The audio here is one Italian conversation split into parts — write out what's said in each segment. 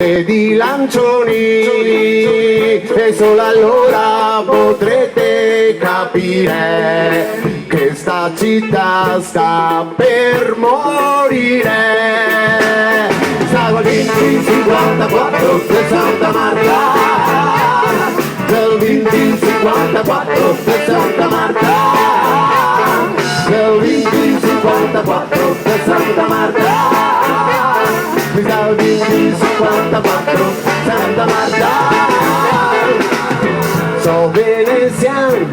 di lancioni e solo allora potrete capire che sta città sta per morire. Stavo lì 54 del Santa Marta, del 54 del Santa Marta, del 54 del Santa Marta. Mi stavo di 54 Santa Marta. So venezian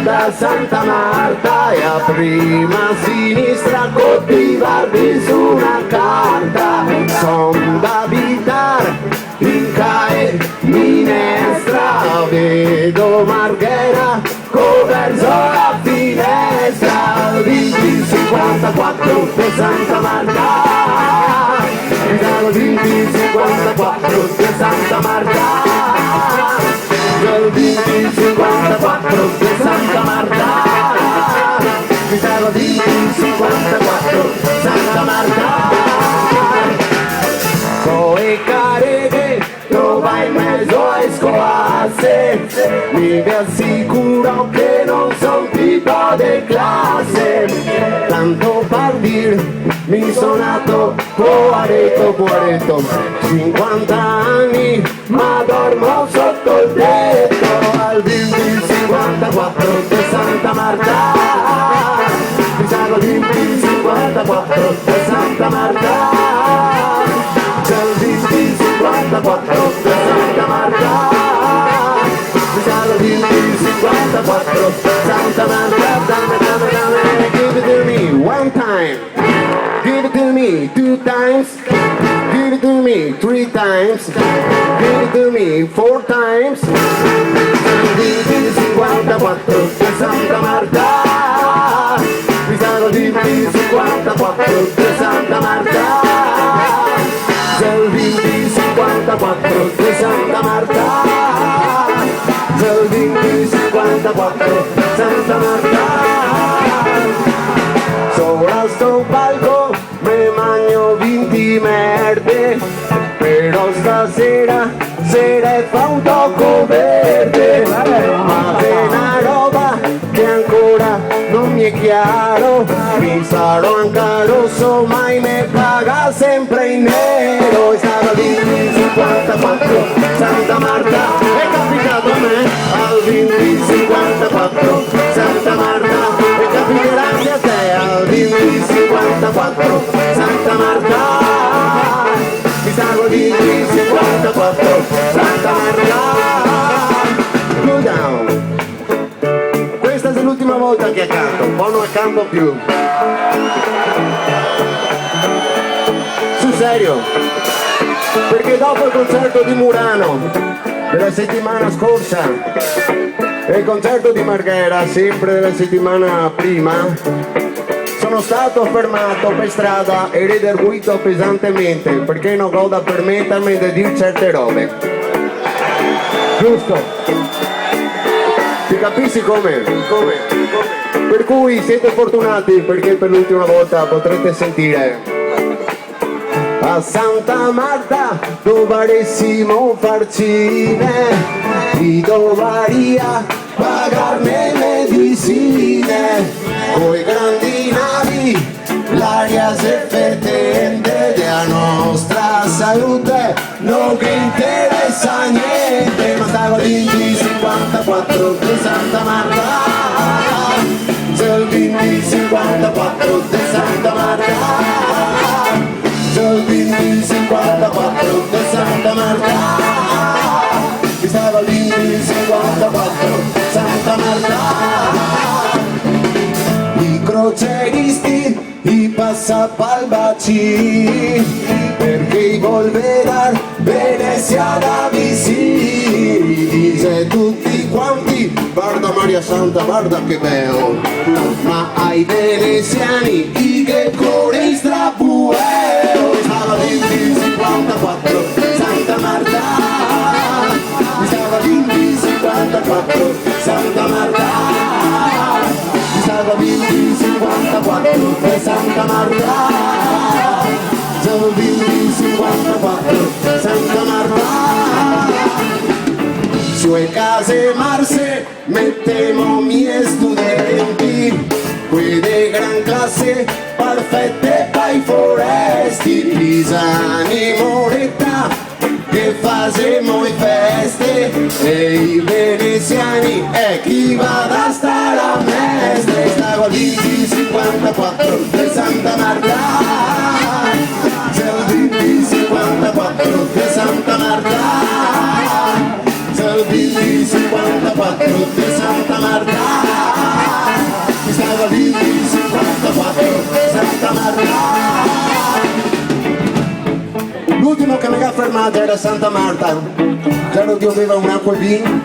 da Santa Marta e a prima sinistra coltivarvi su una carta. Son da abitar in CAE Minestra, vedo Marghera verso la finestra. 54 per Santa Marta, mi stavo di 54 per Santa Marta, del 54 per Santa Marta, mi stavo di 54 Santa Marta. Poi careghe trova in mezzo ai scoasse, mi vi assicuro che non son tipo de classe, tanto per dir mi sono nato poaretto, 50 anni ma dormo sotto il tetto. Al 54 di Santa Marta, mi stavo di 54 di Santa Marta, del 54 di Santa Marta, mi stavo di 54 Santa Marta. Give it to me one time, give it to me two times, give it to me three times, give it to me four times. 54 di Santa Marta, mi stavo di 54 di Santa Marta, del 54 di Santa Marta, del 54 Santa Marta. Sopra sto palco me magno 20 merde, però stasera sera fa un tocco verde, ma è una roba che ancora non mi è chiaro, mi sarò anche rosso mai me paga sempre in nero. E stava lì 54 Santa Marta, è capitato a me al 54 Santa Marta, e capiterà anche a te al 54 Santa Marta. Mi stavo di 54 Santa Marta. Go down. Questa è l'ultima volta che canto, poi non canto più. Sul serio, perché dopo il concerto di Murano della settimana scorsa e il concerto di Marghera sempre della settimana prima, sono stato fermato per strada e redarguito pesantemente perché non ho da permettermi di dire certe robe. Giusto? Ti capisci come? Per cui siete fortunati perché per l'ultima volta potrete sentire a Santa Marta dovressimo farcine, ti dovaria pagarne medicine, coi grandi navi l'aria se fetente della nostra salute non che interessa niente. Ma stavo di 54 di Santa Marta, c'è il 54 di Santa Marta, il 54 di Santa Marta, mi stava lì 54 Santa Marta. I croceristi, i passapalbaci, perché i volverar Venezia da vicini, dice tutti quanti, guarda Maria Santa, guarda che bello, ma ai veneziani i che cuore strabueo. Stava lì 54 Santa Marta, mi stava lì 54 Santa Marta, mi stava lì 54 Santa Marta, stava lì 54 sue case marse mettiamo miei studenti, qui di gran classe perfette pai foresti, pisani moretta che facemo i feste e i veneziani e chi va da stare a mestre. Stavo lì 54 di Santa Marta, Salvini 54 di Santa Marta, Salvini 54 di Santa Marta, stavo lì 54 di Santa Marta. L'ultimo che mi ha fermato era Santa Marta, c'era che aveva un acquavin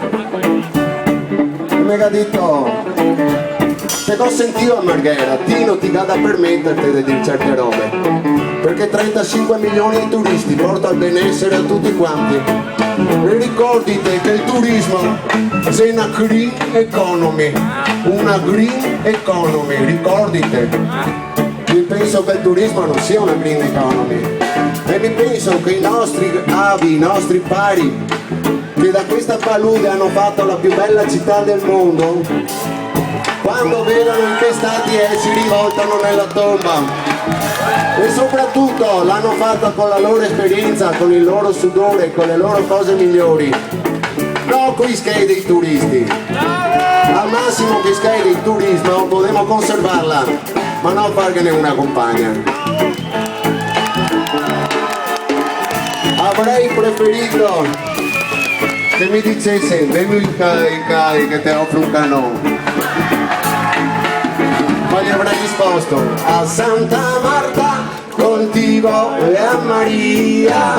e mi ha detto che cosa sentivo a Marghera, ti non ti dà da permetterti di dire certe robe, perché 35 milioni di turisti porta il benessere a tutti quanti. E ricordati che il turismo è una green economy, ricordate. Io penso che il turismo non sia una green economy. E mi penso che i nostri avi, i nostri pari, che da questa palude hanno fatto la più bella città del mondo, quando vedono in che stati è si rivoltano nella tomba. E soprattutto l'hanno fatta con la loro esperienza, con il loro sudore, con le loro cose migliori. No con i schei dei turisti. Al massimo che schei del turismo potremo conservarla, ma non farne una compagna. Avrei preferito che mi dicesse bevi il cai che ti offro un canone, ma gli avrei risposto a Santa Marta coltivo e a Maria,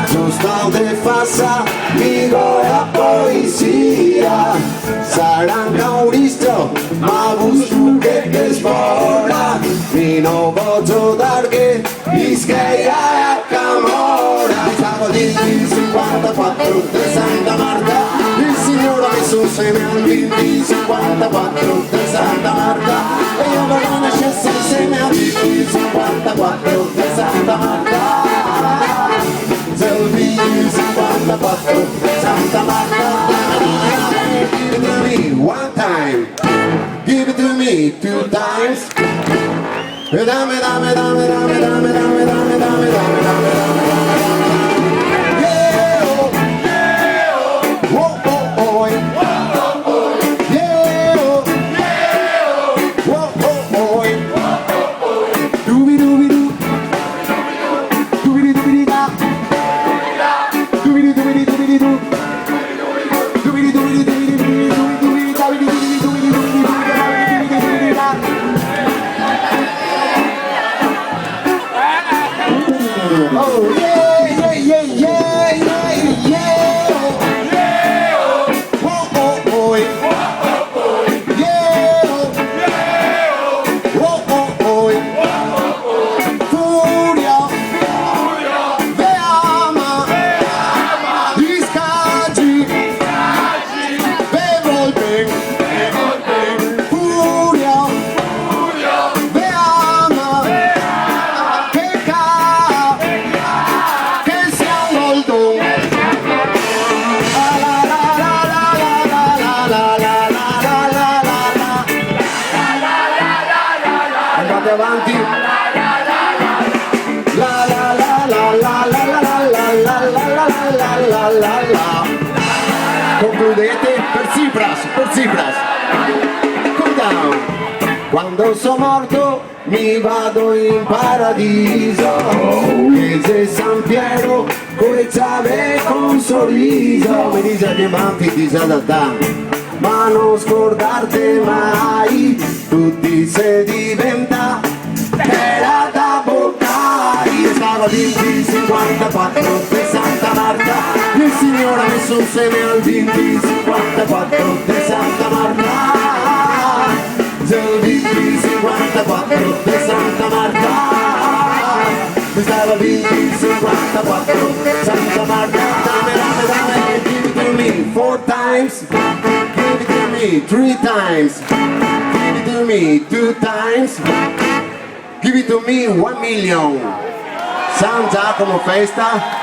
giusto te fassa amico e a poesia, sarà anche un rischio ma busco che te sfora, mi non voglio darghe gli schei a Camora. Stavo di 54 di Santa Marta, il Signore ha messo insieme al 54 di Santa Marta, e io voglio nascesse insieme al 54 di Santa Marta, il 54 di Santa Marta. Give it to me one time, give it to me two times, dame, dame, dame, dame, dame, dame, dame, dame, dame, dame. Oh yeah, yeah, yeah, yeah, yeah, yeah. Oh, oh, oh, yeah. Oh, oh, oh, furia, veama, discagi, bevolpe, furia, veama, che andate avanti, la la la la la la la la la la la la la. Concludete per Tsipras, cool down. Quando sono morto mi vado in paradiso, che se San Piero cominciave con un sorriso, mi dice che manti disadattà, ma non scordarte mai, tutti se diventa era da boccare. Stavo di 54 di Santa Marta, il Signore ha messo insieme al 54 di Santa Marta, il 54 di Santa Marta, stavo di 54 Santa Marta, dame, dame, dame, give it to me 4 times, give it to me 3 times, give it to me 2 times, give it to me 1 million. San Giacomo festa.